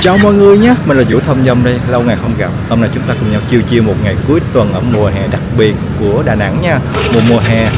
Chào mọi người nhé, mình là Vũ Thông Dâm đây, lâu ngày không gặp. Hôm nay chúng ta cùng nhau chiêu chiêu một ngày cuối tuần ở mùa hè đặc biệt của Đà Nẵng nha. Mùa hè.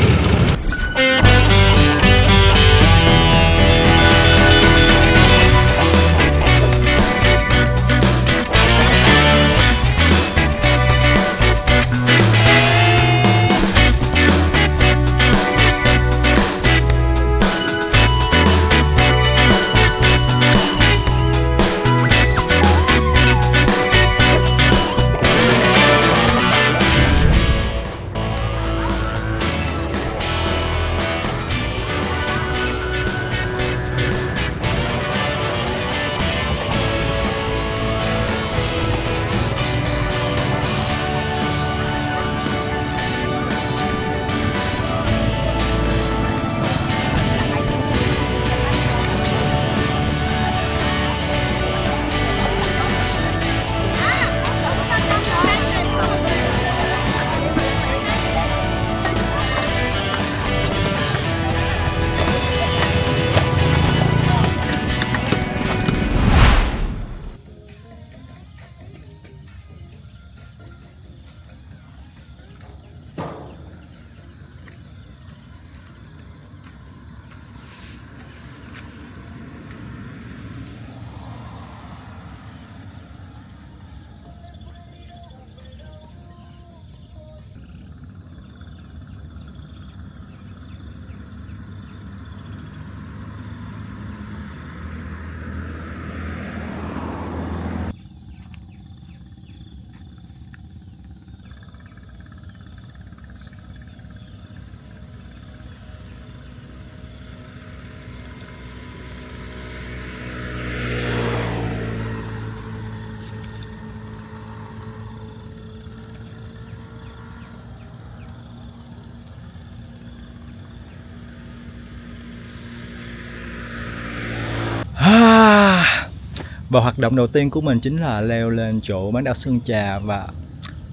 Và hoạt động đầu tiên của mình chính là leo lên chỗ bán đảo Sơn Trà và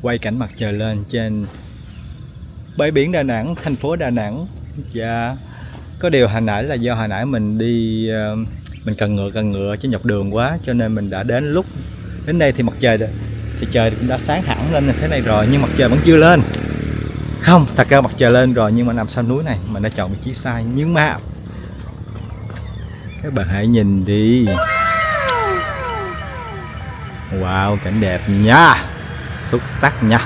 quay cảnh mặt trời lên trên bãi biển Đà Nẵng, thành phố Đà Nẵng. Và có điều hồi nãy là do hồi nãy mình đi mình cần ngựa trên dọc đường quá, cho nên mình đã đến đây thì mặt trời thì trời cũng đã sáng hẳn lên như thế này rồi, nhưng mặt trời vẫn chưa lên. Không, thật ra mặt trời lên rồi nhưng mà nằm sau núi này, mình đã chọn vị trí sai. Nhưng mà các bạn hãy nhìn đi. Wow, cảnh đẹp nha, xuất sắc nha.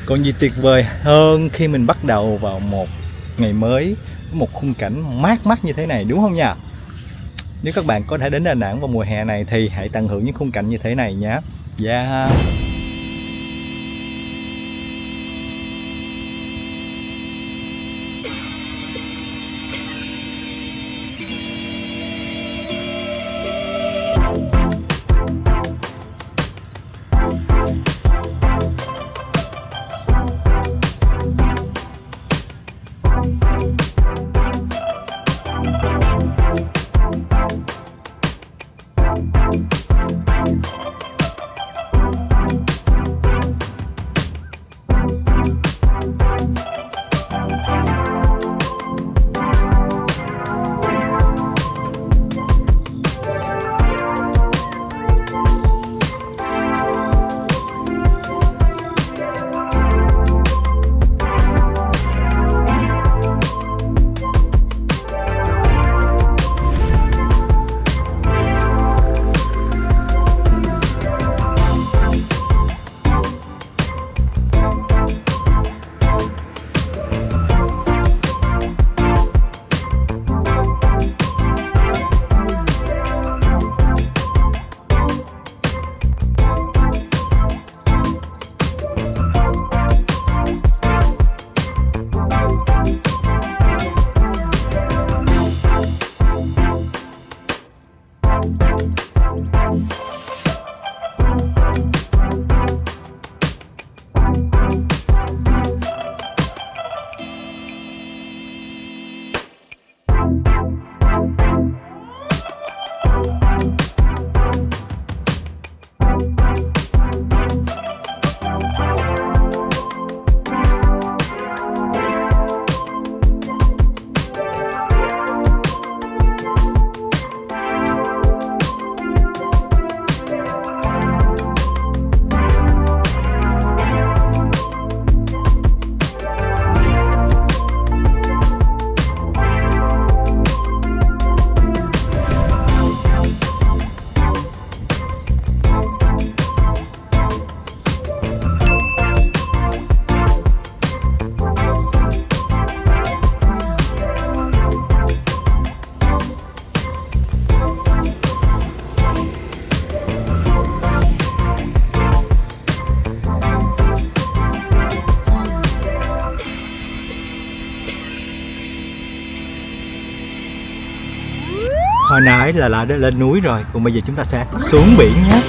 Còn gì tuyệt vời hơn khi mình bắt đầu vào một ngày mới, một khung cảnh mát mắt như thế này, đúng không nha? Nếu các bạn có thể đến Đà Nẵng vào mùa hè này thì hãy tận hưởng những khung cảnh như thế này nhé. Yeah. Hồi nãy là đã lên núi rồi, còn bây giờ chúng ta sẽ xuống biển nhé.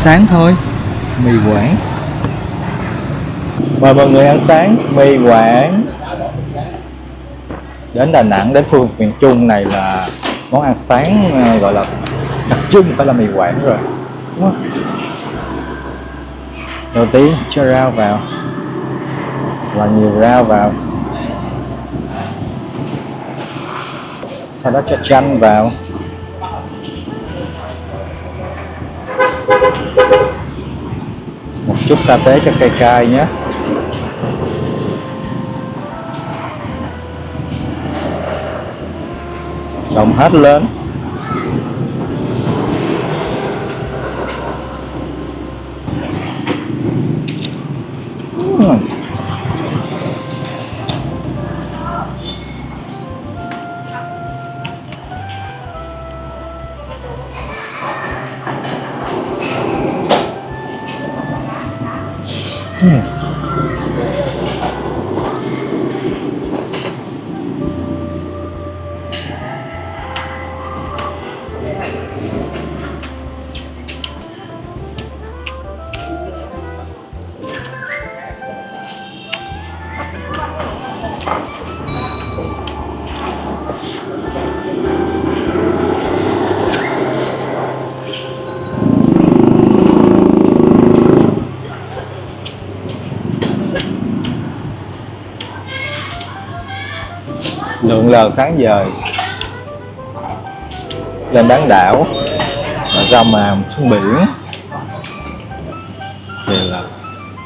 Sáng thôi, mì Quảng. Mời mọi người ăn sáng mì Quảng. Đến Đà Nẵng, đến phương miền Trung này là món ăn sáng gọi là đặc trưng phải là mì Quảng rồi, đúng không? Đầu tiên cho rau vào, và nhiều rau vào. Sau đó cho chanh vào. Một chút sa tế cho cay cay nhé. Trộn hết lên. Lượn lờ sáng giờ lên bán đảo ra mà xuống biển thì là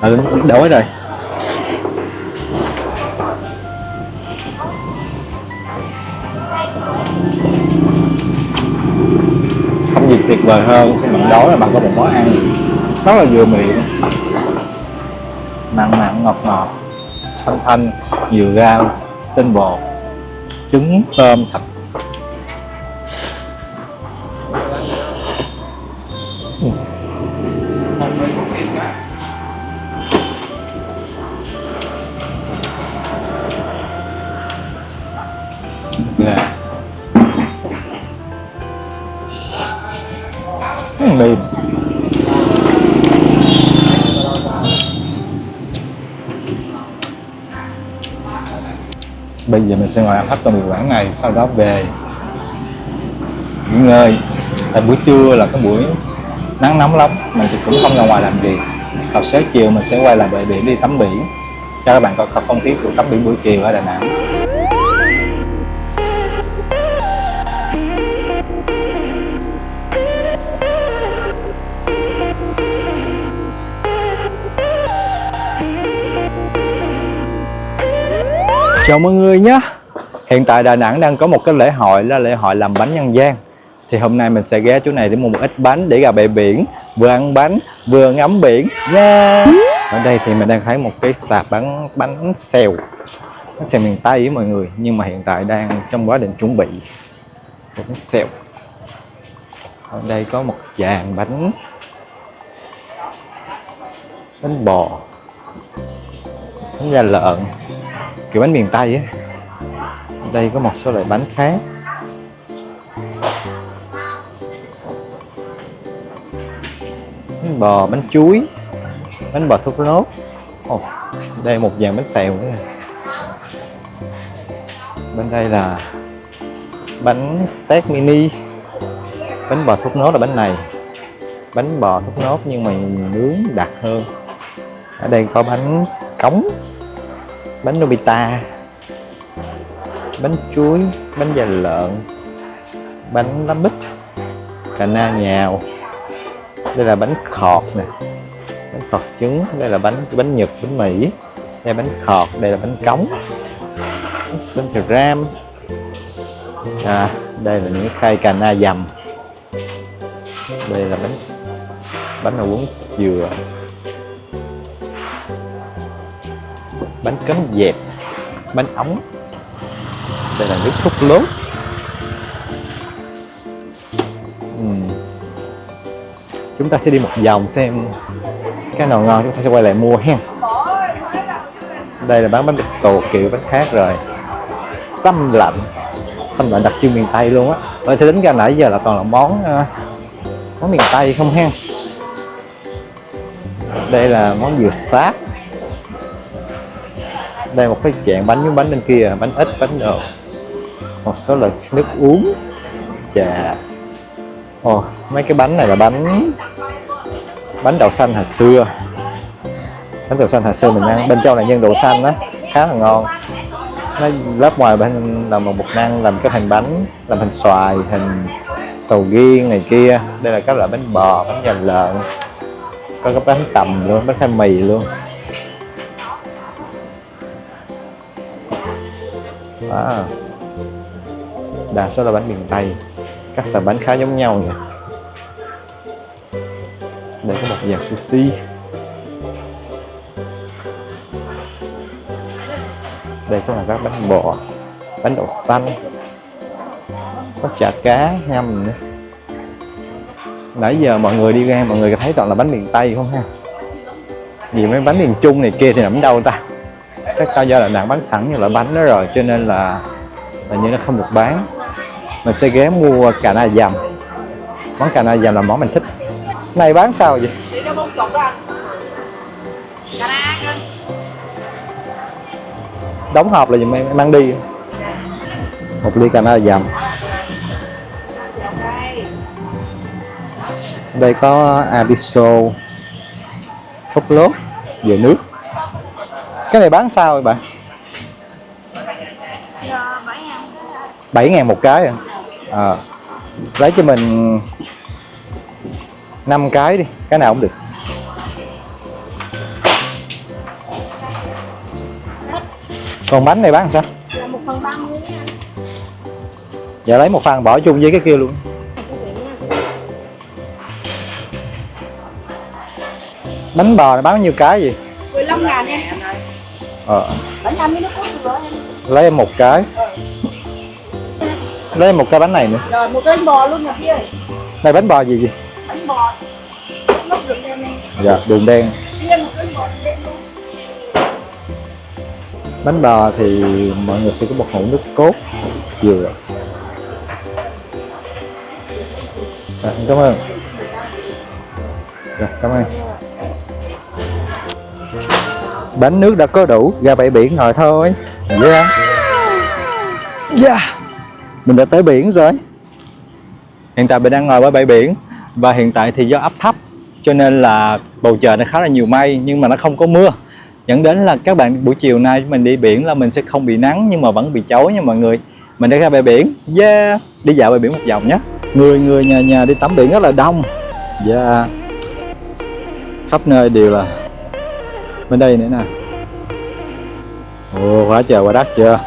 đã đến đói rồi. Không gì tuyệt vời hơn khi bạn đói là bạn có một món ăn rất là vừa miệng, mặn mặn ngọt ngọt, thanh thanh, nhiều rau, tinh bột, trứng, tôm, thịt. Gà mềm. Bây giờ mình sẽ ngồi ăn hết tô mì Quảng này, sau đó về nghỉ ngơi. Tại buổi trưa là cái buổi nắng nóng lắm, mình cũng không ra ngoài làm gì. Vào sáng chiều mình sẽ quay lại bãi biển đi tắm biển, cho các bạn coi không khí của tắm biển buổi chiều ở Đà Nẵng. Chào mọi người nhé. Hiện tại Đà Nẵng đang có một cái lễ hội là lễ hội làm bánh nhân gian. Thì hôm nay mình sẽ ghé chỗ này để mua một ít bánh để ra bãi biển, vừa ăn bánh vừa ngắm biển nha. Ở đây thì mình đang thấy một cái sạp bán bánh xèo miền Tây với mọi người, nhưng mà hiện tại đang trong quá trình chuẩn bị một bánh xèo. Ở đây có một dàn bánh bò, bánh da lợn, kiểu bánh miền Tây á. Ở đây có một số loại bánh khác. Bánh bò, bánh chuối, bánh bò thốt nốt. Đây một dàn bánh xèo nữa nè. Bên đây là bánh tét mini. Bánh bò thốt nốt là bánh này, bánh bò thốt nốt nhưng mà nướng đặc hơn. Ở đây có bánh cống, bánh Nobita, bánh chuối, bánh da lợn, bánh lá mít, cà na nhào. Đây là bánh khọt nè, bánh khọt trứng. Đây là bánh Nhật, bánh Mỹ. Đây là bánh khọt, đây là bánh cống, bánh sơn cà ram. Đây là những khay cà na dầm. Đây là bánh đậu cuốn dừa, bánh cánh dẹp, bánh ống. Đây là nước sốt lốt. Chúng ta sẽ đi một vòng xem cái nào ngon chúng ta sẽ quay lại mua hen. Đây là bánh bịch tuột kiểu bánh khác rồi. Sâm lạnh đặc trưng miền Tây luôn á. Tôi tính ra nãy giờ là toàn là món miền Tây không hen. Đây là món dừa sáp. Đây một cái dạng bánh giống bánh bên kia, bánh ít, bánh đồ. Một số loại nước uống, trà. Mấy cái bánh này là bánh đậu xanh hồi xưa. Bánh đậu xanh hồi xưa mình ăn, bên trong là nhân đậu xanh đó, khá là ngon. Nó lớp ngoài bên là một bột năng làm cái hình bánh, làm hình xoài, hình sầu riêng này kia. Đây là các loại bánh bò, bánh da lợn, có cái bánh tằm luôn, bánh khoai mì luôn. Đa số là bánh miền Tây, các loại bánh khá giống nhau nhỉ. Đây có một dàn sushi. Đây có là các bánh bò, bánh đậu xanh, có chả cá ngâm nữa. Nãy giờ mọi người đi ra mọi người thấy toàn là bánh miền Tây không ha? Vì mấy bánh miền Trung này kia thì nằm đâu ta? Chắc do là Đà Nẵng bán sẵn như loại bánh đó rồi cho nên là như nó không được bán. Mình sẽ ghé mua cà na dầm. Món cà na dầm là món mình thích. Này bán sao vậy? Đóng hộp là gì em mang đi. Một ly cà na dầm. Đây có atiso, phốt lốt, dừa nước. Cái này bán sao vậy bạn? 7.000 một cái à? Lấy cho mình 5 cái đi, cái nào cũng được. Còn bánh này bán sao? Là 1/30 nha. Dạ lấy một phần bỏ chung với cái kia luôn. Bánh bò này bán bao nhiêu cái gì? 15.000 em. Bánh năm với nước cốt dừa em. Lấy em một cái. Lấy em một cái bánh này nữa. Rồi một cái bánh bò luôn nè kia. Đây bánh bò gì? Bánh bò. Nốt đường đen này. Dạ, đường đen. Kia một cái bò đen luôn. Bánh bò thì mọi người sẽ có một hũ nước cốt dừa. Cảm ơn. Rồi, cảm ơn. Bánh nước đã có đủ, ra bãi biển rồi thôi. Mình đã tới biển rồi. Hiện tại mình đang ngồi ở bãi biển. Và hiện tại thì do áp thấp cho nên là bầu trời nó khá là nhiều mây, nhưng mà nó không có mưa, dẫn đến là các bạn buổi chiều nay mình đi biển là mình sẽ không bị nắng nhưng mà vẫn bị chói nha mọi người. Mình đã ra bãi biển, đi dạo bãi biển một vòng nhé. Người nhà đi tắm biển rất là đông. Khắp nơi đều là. Bên đây nữa nè. Quá trời quá đất chưa.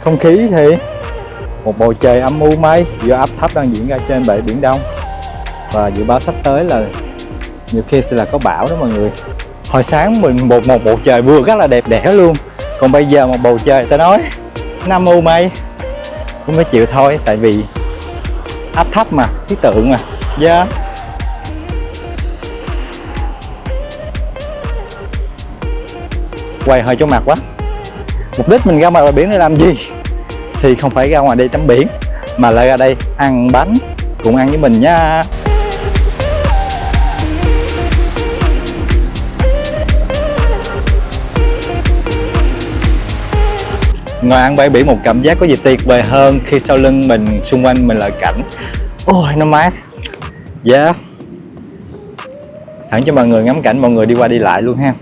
Không khí thì một bầu trời âm u mây do áp thấp đang diễn ra trên bãi biển Đông. Và dự báo sắp tới là nhiều khi sẽ là có bão đó mọi người. Hồi sáng mình một bầu trời vừa rất là đẹp đẽ luôn. Còn bây giờ một bầu trời ta nói nó âm u mây cũng phải chịu thôi. Tại vì áp thấp mà, khí tượng mà. Yeah. Quay hơi chóng mặt quá. Mục đích mình ra ngoài biển để làm gì? Thì không phải ra ngoài đây tắm biển, mà là ra đây ăn bánh, cùng ăn với mình nha. Ngoài ăn bãi biển, một cảm giác có gì tuyệt vời hơn khi sau lưng mình, xung quanh mình là cảnh. Ôi nó mát. Yeah. Sẵn cho mọi người ngắm cảnh, mọi người đi qua đi lại luôn ha.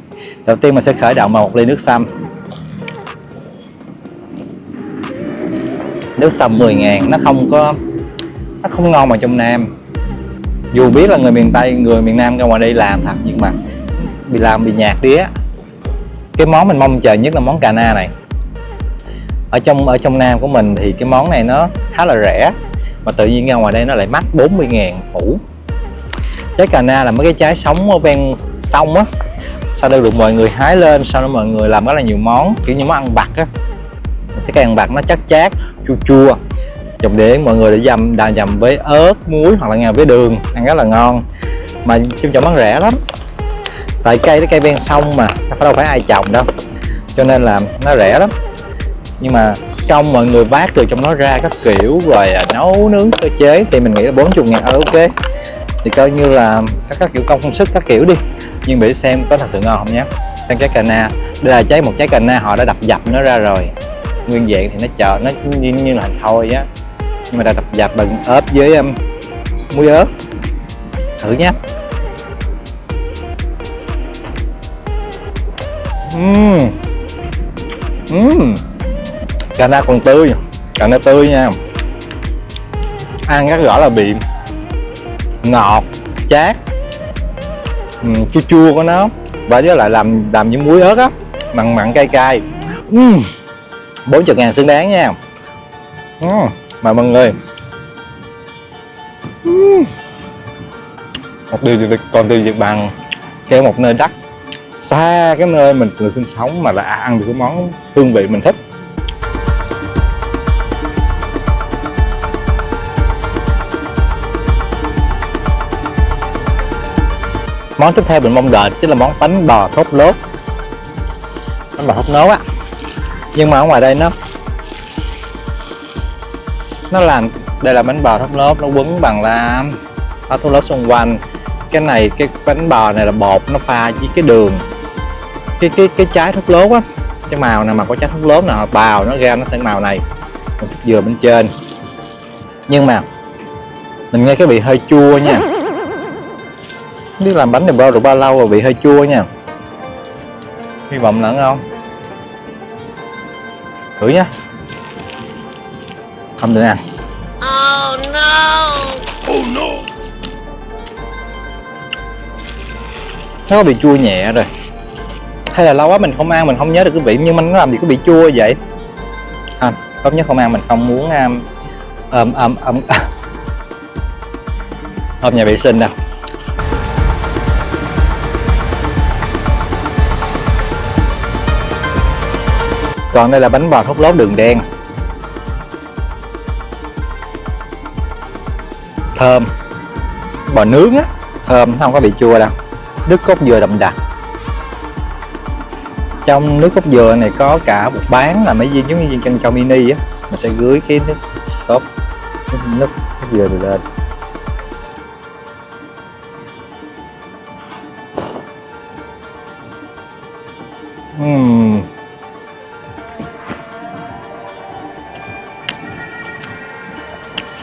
Đầu tiên mình sẽ khởi động bằng một ly nước sâm. Nước sâm 10.000, nó không ngon bằng trong Nam. Dù biết là người miền Tây, người miền Nam ra ngoài đây làm thật, nhưng mà bị nhạt đi á. Cái món mình mong chờ nhất là món cà na này. Ở trong Nam của mình thì cái món này nó khá là rẻ, mà tự nhiên ra ngoài đây nó lại mắc 40.000 củ. Trái cà na là mấy cái trái sống ở ven sông á, sau đây được mọi người hái lên, sau đó mọi người làm rất là nhiều món, kiểu như món ăn vặt á. Cái cây ăn vặt nó chắc chát, chua chua, dùng để mọi người để dầm với ớt, muối hoặc là ngào với đường, ăn rất là ngon. Mà trong chợ bán rẻ lắm, tại cây ven sông mà, đâu phải ai trồng đâu, cho nên là nó rẻ lắm. Nhưng mà trong mọi người vác từ trong nó ra các kiểu rồi nấu nướng sơ chế thì mình nghĩ là 40.000 ok. Thì coi như là các kiểu công sức các kiểu đi, nhưng để xem có thật sự ngon không nhé. Xem trái cà na, đây là một trái cà na họ đã đập dập nó ra rồi, nguyên dạng thì nó như là hành thôi á, nhưng mà đã đập dập bằng ớt với muối ớt. Thử nhé. Cà na còn tươi, cà na tươi nha, ăn rất rõ là bị ngọt, chát, chua chua của nó, và với lại làm với muối ớt á, mặn mặn cay cay. 40.000 xứng đáng nha. Mà mọi người, một điều còn điều gì bằng kêu một nơi đắt xa cái nơi mình thường sinh sống mà là ăn được cái món hương vị mình thích. Món tiếp theo mình mong đợi chính là món bánh bò thốt lốt. Bánh bò thốt nốt á, nhưng mà ở ngoài đây nó làm, đây là bánh bò thốt lốt, nó quấn bằng là thốt lốt xung quanh. Cái bánh bò này là bột nó pha với cái đường, cái trái thốt lốt á, cái màu này mà có trái thốt lốt nào bào nó ra nó sẽ màu này, một chút dừa bên trên. Nhưng mà mình nghe cái vị hơi chua nha, không biết làm bánh này được bao lâu rồi bị hơi chua nha, hy vọng là ngon. Thử nhá. Không được ăn. Oh no. Oh no. Nó có bị chua nhẹ rồi, hay là lâu quá mình không ăn, mình không nhớ được cái vị, nhưng mà nó làm gì có bị chua vậy. Tốt nhất không ăn, mình không muốn ôm nhà vệ sinh đâu. Còn đây là bánh bò thốt lốt đường đen, thơm, bò nướng á, thơm, không có bị chua đâu. Nước cốt dừa đậm đặc. Trong nước cốt dừa này có cả bột bán là mấy viên giống như viên chân trâu mini á, mình sẽ rưới cái nước cốt dừa này lên.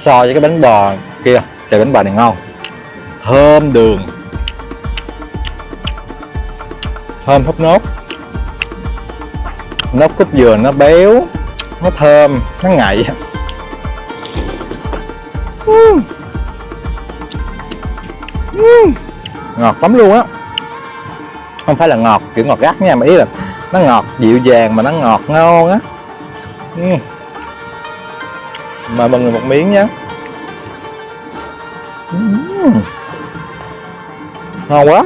So với cái bánh bò kia thì bánh bò này ngon, thơm đường, thơm thốt nốt, nốt cốt dừa nó béo, nó thơm, nó ngậy. Ngọt lắm luôn á, không phải là ngọt kiểu ngọt gắt nha, mà ý là nó ngọt dịu dàng mà nó ngọt ngon á. Mời mọi người một miếng nhé. Ngon quá.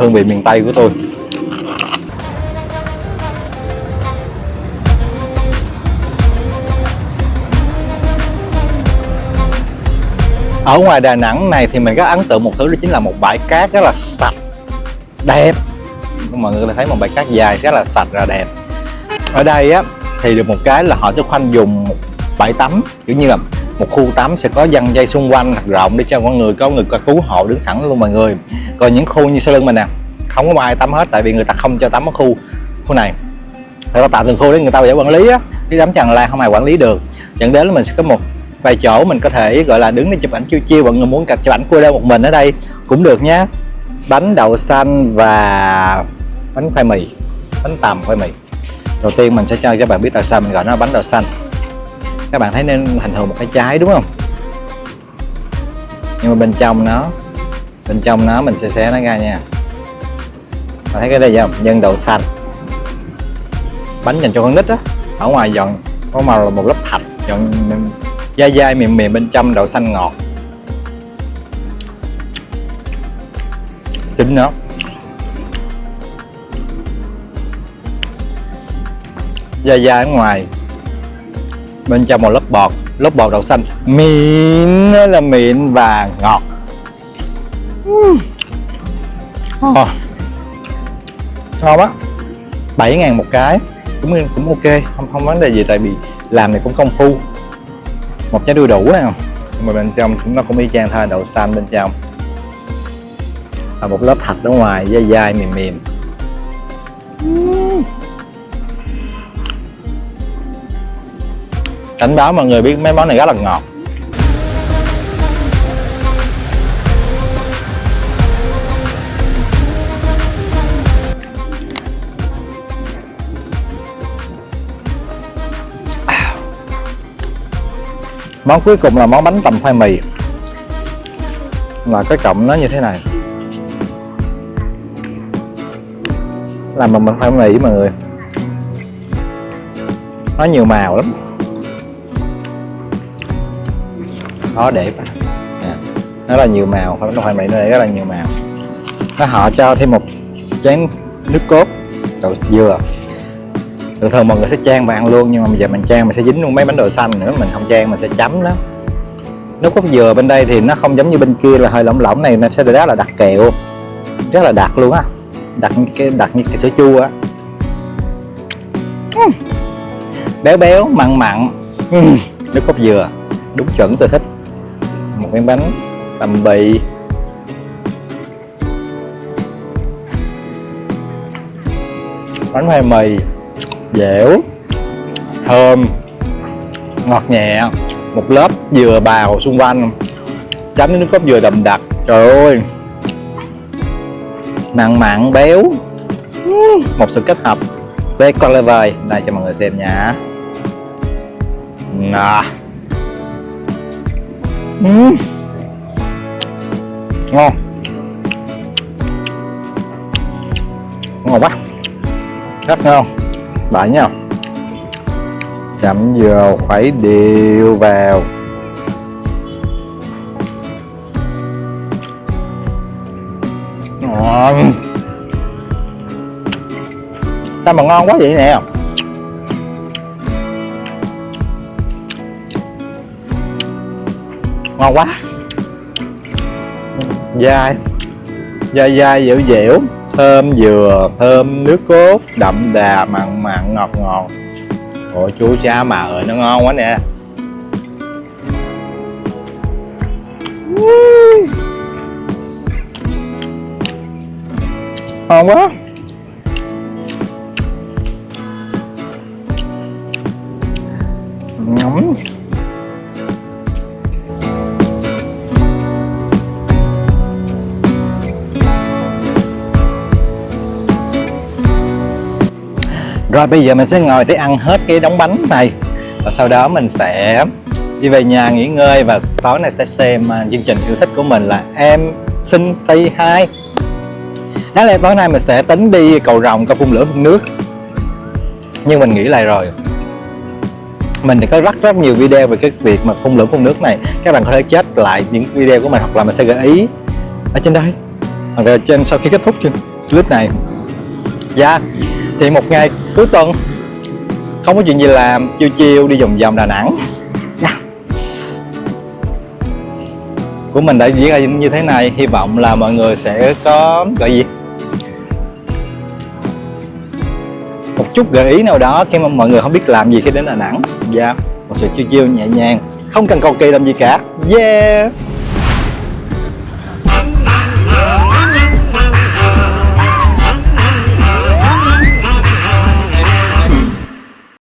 Hương vị miền Tây của tôi. Ở ngoài Đà Nẵng này thì mình rất ấn tượng một thứ, đó chính là một bãi cát rất là sạch, đẹp. Mọi người có thể thấy một bãi cát dài rất là sạch và đẹp. Ở đây á thì được một cái là họ sẽ khoanh dùng một bãi tắm, kiểu như là một khu tắm sẽ có giăng dây xung quanh thật rộng để cho mọi người có người cứu hộ đứng sẵn luôn mọi người. Còn những khu như sau lưng mình nè, không có ai tắm hết, tại vì người ta không cho tắm ở khu này. Người ta tạo từng khu để người ta dễ quản lý á, cái tắm tràn lan không ai quản lý được, dẫn đến là mình sẽ có một vài chỗ mình có thể gọi là đứng để chụp ảnh chiêu chiêu. Mọi người muốn chụp ảnh cô đơn một mình ở đây cũng được nhé. Bánh đậu xanh và bánh khoai mì, bánh tằm khoai mì. Đầu tiên mình sẽ cho các bạn biết tại sao mình gọi nó là bánh đậu xanh. Các bạn thấy nên hình thường một cái trái đúng không, nhưng mà bên trong nó mình sẽ xé nó ra nha. Bạn thấy cái đây không, nhân đậu xanh, bánh dành cho con nít á. Ở ngoài giòn có màu là một lớp thạch, giòn dai dai mềm mềm, bên trong đậu xanh ngọt chính nó. Dai dai ở ngoài, bên trong một lớp bọt đậu xanh mịn, là mịn và ngọt. Ngon á. 7.000 một cái, cũng ok, không vấn đề gì, tại vì làm này cũng công phu. Một trái đu đủ này không, nhưng mà bên trong nó cũng y chang thôi, đậu xanh bên trong và một lớp thạch ở ngoài dai dai mềm mềm. Cảnh báo mọi người biết mấy món này rất là ngọt. Món cuối cùng là món bánh tằm khoai mì, là cái cọng nó như thế này, làm bằng bánh khoai mì mọi người. Nó nhiều màu lắm, khó để nó là nhiều màu, bánh khoai mì nó để rất là nhiều màu. Họ cho thêm một chén nước cốt đậu dừa. Thường thường mọi người sẽ chan và ăn luôn, nhưng mà bây giờ mình chan mình sẽ dính luôn mấy bánh đậu xanh nữa, mình không chan mình sẽ chấm đó. Nước cốt dừa bên đây thì nó không giống như bên kia là hơi lỏng lỏng, này nó sẽ rất là đặc kẹo, rất là đặc luôn á, đặc như cái sữa chua á. Béo béo mặn mặn, nước cốt dừa đúng chuẩn tôi thích. Một miếng bánh tằm bì, bánh khoai mì dẻo, thơm, ngọt nhẹ, một lớp dừa bào xung quanh, chấm với nước cốt dừa đậm đặc. Trời ơi, mặn mặn béo, một sự kết hợp tuyệt con vời. Đây cho mọi người xem nha. Ngon, ngon quá, rất ngon. Bạn nha, chấm vô khuấy đều vào. Ngon, sao mà ngon quá vậy nè. Ngon quá, dai dai dẻo dẻo, thơm dừa, thơm nước cốt, đậm đà, mặn mặn, ngọt ngọt. Ôi chú cha mà ơi, nó ngon quá nè. Ngon quá. Ngấm. Rồi bây giờ mình sẽ ngồi để ăn hết cái đống bánh này, và sau đó mình sẽ đi về nhà nghỉ ngơi, và tối nay sẽ xem chương trình yêu thích của mình là Em Xinh Say Hi. Đáng lẽ tối nay mình sẽ tính đi cầu Rồng, coi phun lửa phun nước, nhưng mình nghĩ lại rồi, Mình thì có rất nhiều video về cái việc mà phun lửa phun nước này. Các bạn có thể check lại những video của mình, hoặc là mình sẽ gợi ý ở trên đây, hoặc là trên sau khi kết thúc clip này. Dạ, thì một ngày cuối tuần không có chuyện gì làm, chiêu chiêu đi vòng vòng Đà Nẵng. Dạ. Của mình đã diễn ra như thế này, hy vọng là mọi người sẽ có gọi gì, một chút gợi ý nào đó khi mà mọi người không biết làm gì khi đến Đà Nẵng. Dạ, một sự chiêu chiêu nhẹ nhàng, không cần cầu kỳ làm gì cả. Yeah.